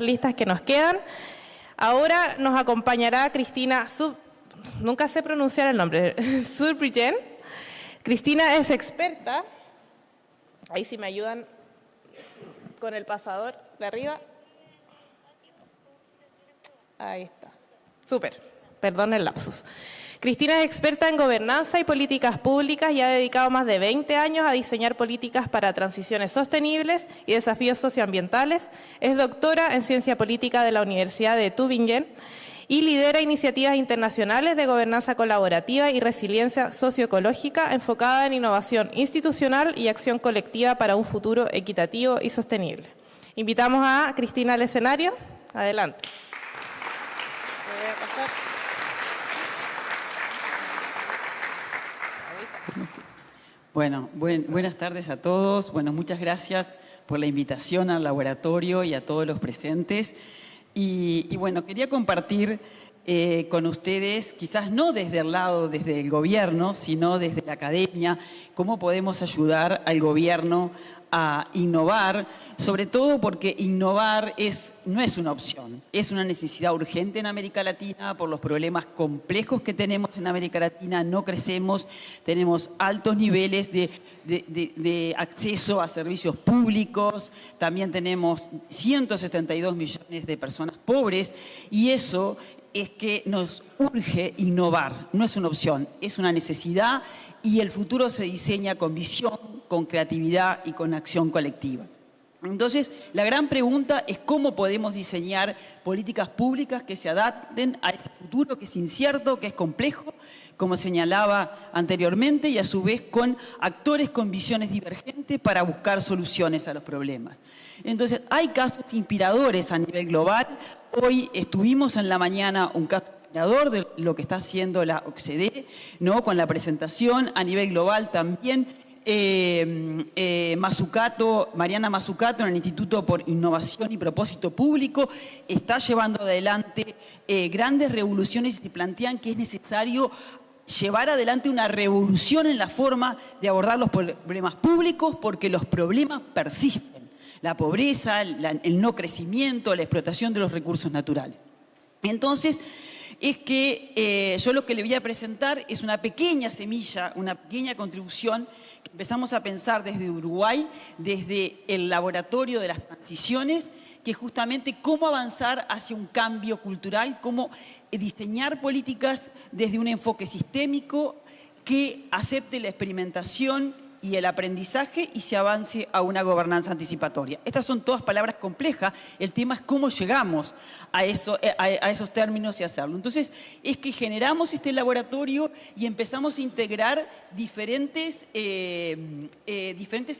listas que nos quedan. Ahora nos acompañará Cristina nunca sé pronunciar el nombre, Surbrigen. Cristina es experta, ahí si me ayudan con el pasador de arriba. Ahí está, súper, perdón el lapsus. Cristina es experta en gobernanza y políticas públicas y ha dedicado más de 20 años a diseñar políticas para transiciones sostenibles y desafíos socioambientales. Es doctora en Ciencia Política de la Universidad de Tübingen y lidera iniciativas internacionales de gobernanza colaborativa y resiliencia socioecológica enfocada en innovación institucional y acción colectiva para un futuro equitativo y sostenible. Invitamos a Cristina al escenario. Adelante. Le voy a pasar. Bueno, buenas tardes a todos. Bueno, muchas gracias por la invitación al laboratorio y a todos los presentes. Y bueno, quería compartir con ustedes, quizás no desde el lado, desde el gobierno, sino desde la academia, cómo podemos ayudar al gobierno a innovar, sobre todo porque innovar no es una opción, es una necesidad urgente en América Latina por los problemas complejos que tenemos en América Latina. No crecemos, tenemos altos niveles de acceso a servicios públicos, también tenemos 172 millones de personas pobres y eso es que nos urge innovar, no es una opción, es una necesidad y el futuro se diseña con visión, con creatividad y con acción colectiva. Entonces, la gran pregunta es cómo podemos diseñar políticas públicas que se adapten a ese futuro que es incierto, que es complejo, como señalaba anteriormente, y a su vez con actores con visiones divergentes para buscar soluciones a los problemas. Entonces, hay casos inspiradores a nivel global. Hoy estuvimos en la mañana un caso inspirador de lo que está haciendo la OCDE, ¿no? Con la presentación a nivel global también. Mariana Mazzucato, en el Instituto por Innovación y Propósito Público, está llevando adelante grandes revoluciones y se plantean que es necesario llevar adelante una revolución en la forma de abordar los problemas públicos porque los problemas persisten. La pobreza, el no crecimiento, la explotación de los recursos naturales. Entonces, es que yo lo que le voy a presentar es una pequeña semilla, una pequeña contribución que empezamos a pensar desde Uruguay, desde el laboratorio de las transiciones, que es justamente cómo avanzar hacia un cambio cultural, cómo diseñar políticas desde un enfoque sistémico que acepte la experimentación y el aprendizaje y se avance a una gobernanza anticipatoria. Estas son todas palabras complejas, el tema es cómo llegamos a esos términos y hacerlo. Entonces, es que generamos este laboratorio y empezamos a integrar diferentes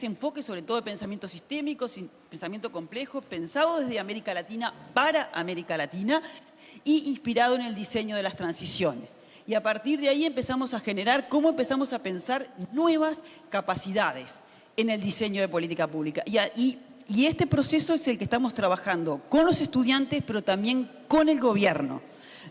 enfoques, sobre todo de pensamiento sistémico, pensamiento complejo, pensado desde América Latina para América Latina y inspirado en el diseño de las transiciones. Y a partir de ahí empezamos a generar cómo empezamos a pensar nuevas capacidades en el diseño de política pública. Y este proceso es el que estamos trabajando con los estudiantes, pero también con el gobierno,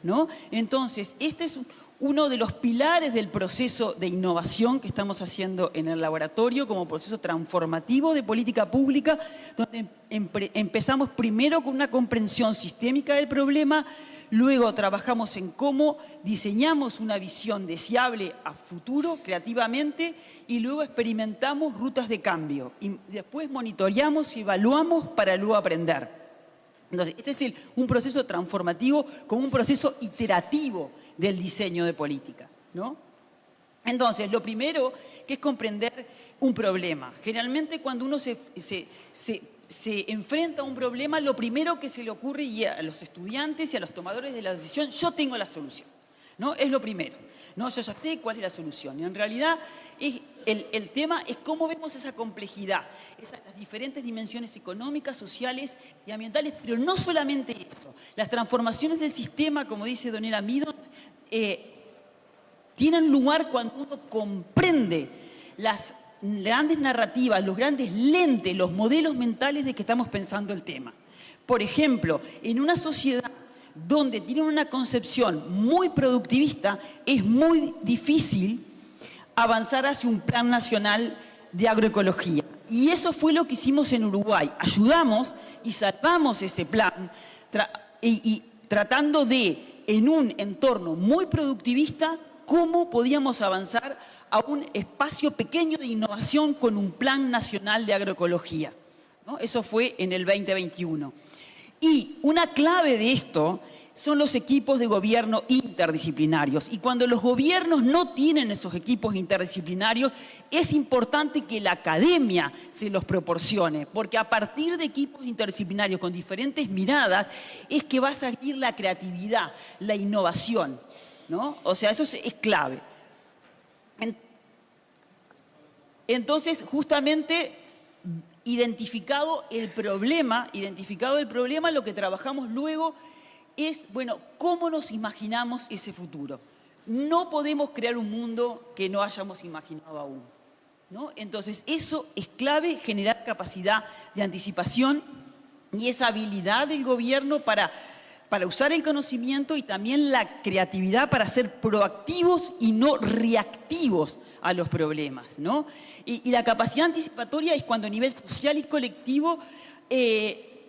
¿no? Entonces, este es uno de los pilares del proceso de innovación que estamos haciendo en el laboratorio como proceso transformativo de política pública, donde empezamos primero con una comprensión sistémica del problema, luego trabajamos en cómo diseñamos una visión deseable a futuro creativamente y luego experimentamos rutas de cambio y después monitoreamos y evaluamos para luego aprender. Entonces, este es un proceso transformativo como un proceso iterativo del diseño de política, ¿no? Entonces, lo primero que es comprender un problema. Generalmente cuando uno se enfrenta a un problema, lo primero que se le ocurre y a los estudiantes y a los tomadores de la decisión, yo tengo la solución, ¿no? Es lo primero, ¿no? Yo ya sé cuál es la solución. Y en realidad el tema es cómo vemos esa complejidad, las diferentes dimensiones económicas, sociales y ambientales, pero no solamente eso. Las transformaciones del sistema, como dice Donella Meadows, tienen lugar cuando uno comprende las grandes narrativas, los grandes lentes, los modelos mentales de que estamos pensando el tema. Por ejemplo, en una sociedad donde tienen una concepción muy productivista, es muy difícil avanzar hacia un plan nacional de agroecología. Y eso fue lo que hicimos en Uruguay. Ayudamos y salvamos ese plan y tratando de, en un entorno muy productivista, cómo podíamos avanzar a un espacio pequeño de innovación con un plan nacional de agroecología, ¿no? Eso fue en el 2021. Y una clave de esto son los equipos de gobierno interdisciplinarios. Y cuando los gobiernos no tienen esos equipos interdisciplinarios, es importante que la academia se los proporcione, porque a partir de equipos interdisciplinarios con diferentes miradas es que va a salir la creatividad, la innovación, ¿no? O sea, eso es clave. Entonces, justamente, identificado el problema, lo que trabajamos luego es, bueno, ¿cómo nos imaginamos ese futuro? No podemos crear un mundo que no hayamos imaginado aún, ¿no? Entonces, eso es clave, generar capacidad de anticipación y esa habilidad del gobierno para usar el conocimiento y también la creatividad para ser proactivos y no reactivos a los problemas, ¿no? Y la capacidad anticipatoria es cuando a nivel social y colectivo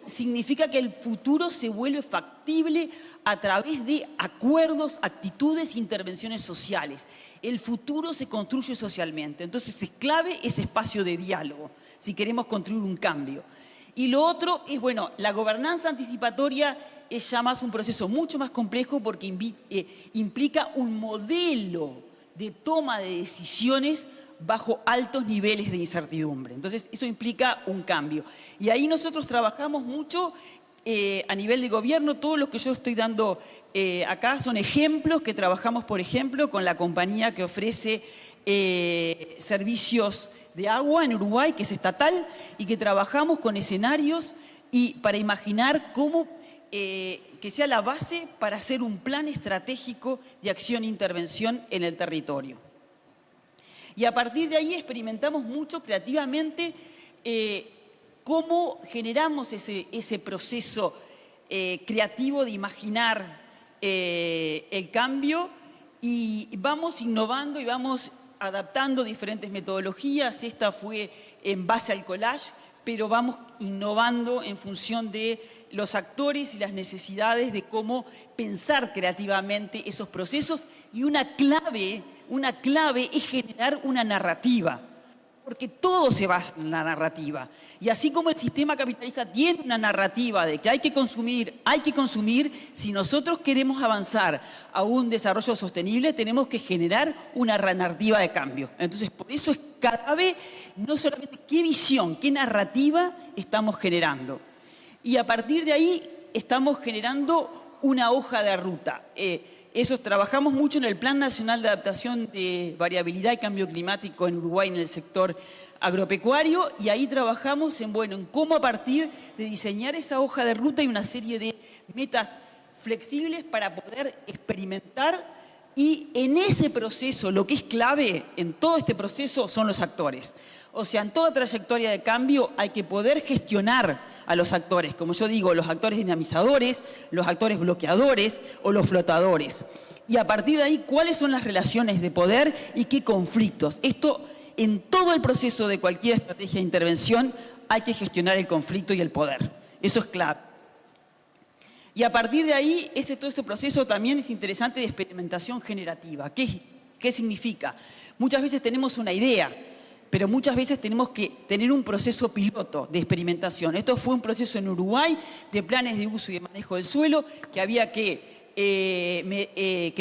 significa que el futuro se vuelve factible a través de acuerdos, actitudes e intervenciones sociales. El futuro se construye socialmente, entonces es clave ese espacio de diálogo si queremos construir un cambio. Y lo otro es, bueno, la gobernanza anticipatoria es ya más un proceso mucho más complejo porque implica un modelo de toma de decisiones bajo altos niveles de incertidumbre. Entonces, eso implica un cambio. Y ahí nosotros trabajamos mucho a nivel de gobierno. Todo lo que yo estoy dando acá son ejemplos que trabajamos, por ejemplo, con la compañía que ofrece servicios de agua en Uruguay, que es estatal, y que trabajamos con escenarios y para imaginar cómo que sea la base para hacer un plan estratégico de acción e intervención en el territorio. Y a partir de ahí experimentamos mucho creativamente cómo generamos ese proceso creativo de imaginar el cambio y vamos innovando y vamos adaptando diferentes metodologías. Esta fue en base al collage, pero vamos innovando en función de los actores y las necesidades de cómo pensar creativamente esos procesos. Y una clave es generar una narrativa, porque todo se basa en la narrativa. Y así como el sistema capitalista tiene una narrativa de que hay que consumir, si nosotros queremos avanzar a un desarrollo sostenible, tenemos que generar una narrativa de cambio. Entonces, por eso es clave no solamente qué visión, qué narrativa estamos generando. Y a partir de ahí estamos generando una hoja de ruta. Eso trabajamos mucho en el Plan Nacional de Adaptación de Variabilidad y Cambio Climático en Uruguay en el sector agropecuario y ahí trabajamos en cómo a partir de diseñar esa hoja de ruta y una serie de metas flexibles para poder experimentar y en ese proceso, lo que es clave en todo este proceso son los actores. O sea, en toda trayectoria de cambio hay que poder gestionar a los actores, como yo digo, los actores dinamizadores, los actores bloqueadores o los flotadores. Y a partir de ahí, ¿cuáles son las relaciones de poder y qué conflictos? Esto, en todo el proceso de cualquier estrategia de intervención, hay que gestionar el conflicto y el poder. Eso es clave. Y a partir de ahí, todo este proceso también es interesante de experimentación generativa. ¿Qué significa? Muchas veces tenemos una idea, pero muchas veces tenemos que tener un proceso piloto de experimentación. Esto fue un proceso en Uruguay de planes de uso y de manejo del suelo, que había que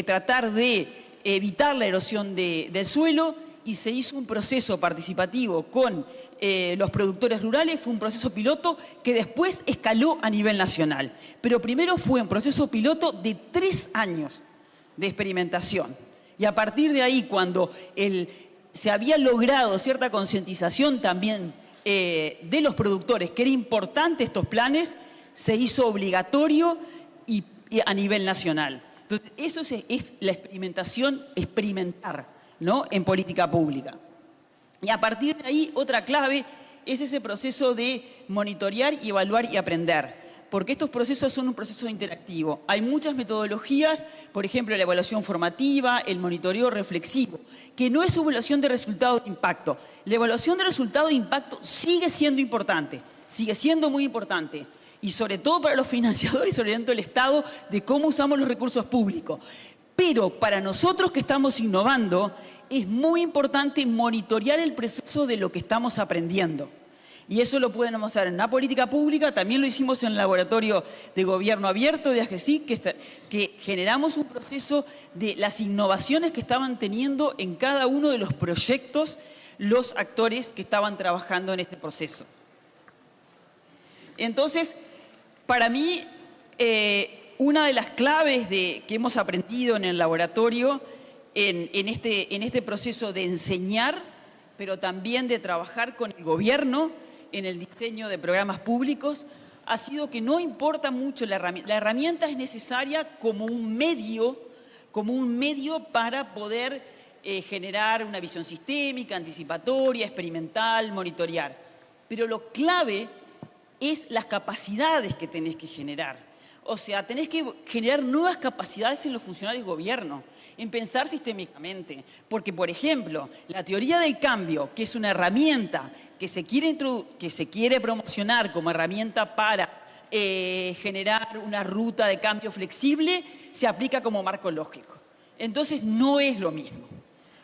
tratar de evitar la erosión del suelo y se hizo un proceso participativo con los productores rurales. Fue un proceso piloto que después escaló a nivel nacional. Pero primero fue un proceso piloto de 3 años de experimentación. Y a partir de ahí, cuando se había logrado cierta concientización también de los productores, que era importante estos planes, se hizo obligatorio y a nivel nacional. Entonces, eso es la experimentación, experimentar, ¿no?, en política pública. Y a partir de ahí, otra clave es ese proceso de monitorear y evaluar y aprender. porque estos procesos son un proceso interactivo. Hay muchas metodologías, por ejemplo, la evaluación formativa, el monitoreo reflexivo, que no es evaluación de resultado de impacto. La evaluación de resultado de impacto sigue siendo importante, sigue siendo muy importante, y sobre todo para los financiadores y sobre todo el Estado, de cómo usamos los recursos públicos. Pero para nosotros que estamos innovando, es muy importante monitorear el proceso de lo que estamos aprendiendo. Y eso lo pueden hacer en una política pública, también lo hicimos en el laboratorio de gobierno abierto de AGESIC, que generamos un proceso de las innovaciones que estaban teniendo en cada uno de los proyectos los actores que estaban trabajando en este proceso. Entonces, para mí, una de las claves que hemos aprendido en el laboratorio, en este proceso de enseñar, pero también de trabajar con el gobierno en el diseño de programas públicos, ha sido que no importa mucho la herramienta. La herramienta es necesaria como un medio para poder generar una visión sistémica, anticipatoria, experimental, monitorear. Pero lo clave es las capacidades que tenés que generar. O sea, tenés que generar nuevas capacidades en los funcionarios de gobierno, en pensar sistémicamente. Porque, por ejemplo, la teoría del cambio, que es una herramienta que se quiere promocionar como herramienta para generar una ruta de cambio flexible, se aplica como marco lógico. Entonces, no es lo mismo.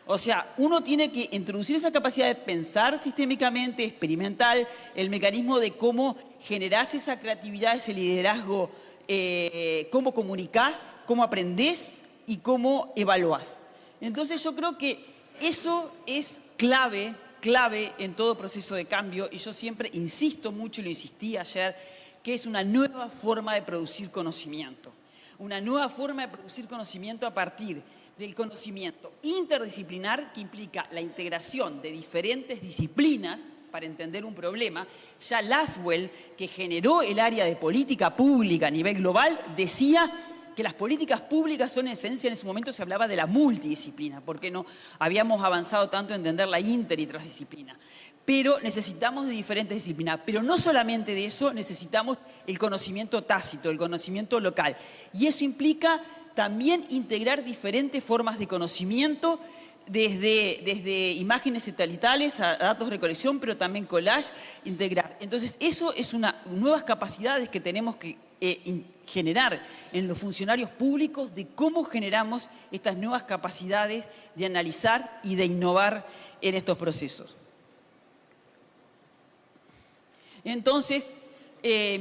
O sea, uno tiene que introducir esa capacidad de pensar sistémicamente, experimental, el mecanismo de cómo generás esa creatividad, ese liderazgo, cómo comunicás, cómo aprendés y cómo evaluás. Entonces yo creo que eso es clave en todo proceso de cambio, y yo siempre insisto mucho, y lo insistí ayer, que es una nueva forma de producir conocimiento. Una nueva forma de producir conocimiento a partir del conocimiento interdisciplinar, que implica la integración de diferentes disciplinas para entender un problema. Ya Laswell, que generó el área de política pública a nivel global, decía que las políticas públicas son en esencia, en ese momento se hablaba de la multidisciplina, porque no habíamos avanzado tanto en entender la inter y transdisciplina. Pero necesitamos de diferentes disciplinas. Pero no solamente de eso, necesitamos el conocimiento tácito, el conocimiento local. Y eso implica también integrar diferentes formas de conocimiento, desde imágenes satelitales a datos de recolección, pero también collage, integrar. Entonces, eso es nuevas capacidades que tenemos que generar en los funcionarios públicos, de cómo generamos estas nuevas capacidades de analizar y de innovar en estos procesos. Entonces, quizás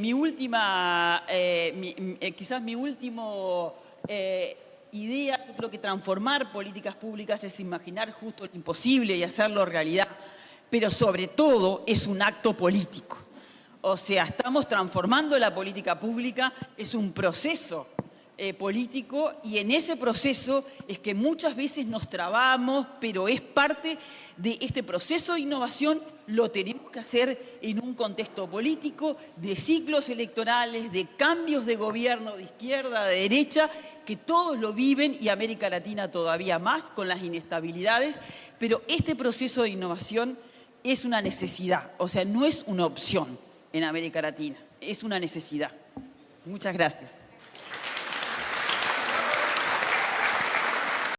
mi último idea, yo creo que transformar políticas públicas es imaginar justo lo imposible y hacerlo realidad, pero sobre todo es un acto político. O sea, estamos transformando la política pública, es un proceso político, y en ese proceso es que muchas veces nos trabamos, pero es parte de este proceso de innovación. Lo tenemos que hacer en un contexto político, de ciclos electorales, de cambios de gobierno de izquierda, de derecha, que todos lo viven, y América Latina todavía más con las inestabilidades, pero este proceso de innovación es una necesidad, o sea, no es una opción en América Latina, es una necesidad. Muchas gracias.